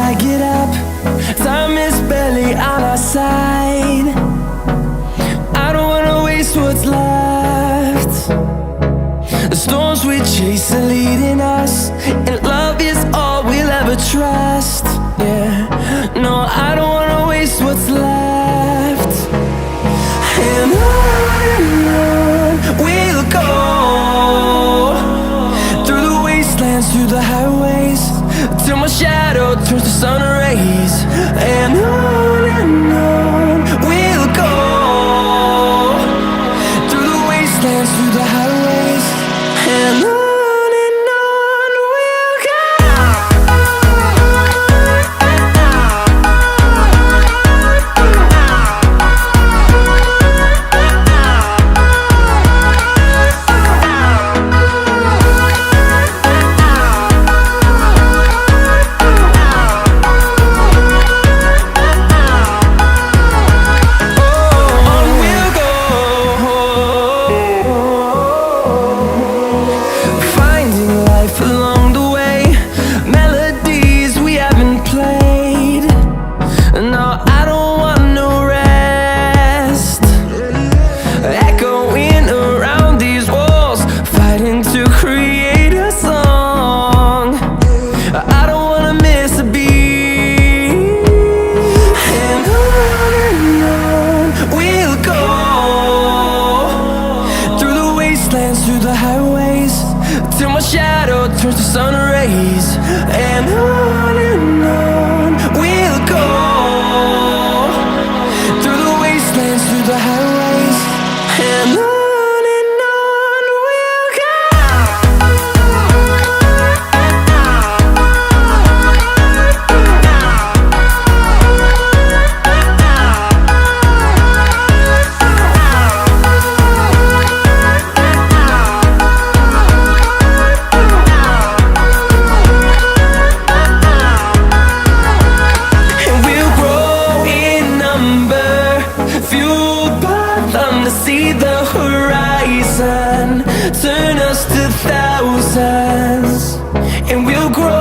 gotta get up. Time is barely on our side. I don't wanna waste what's left. The storms we chase are leading us, and love is all we'll ever trust. Yeah, no, I don't wanna waste what's left. And on we'll go, through the wastelands, through the highways, till my shadow turns to sun rays. And on we'll go, through the wastelands, through the highways, and on we'll go. Along the way, melodies we haven't played. No, I don't want no rest. Echoing around these walls, fighting to create a song. I don't wanna miss a beat. And on we'll go, through the wastelands, through the highways, till my shadow turns to sun rays. And on we'll go, through the wastelands, through the highways, and on we'll go. Fueled by them to see the horizon, turn us to thousands, and we'll grow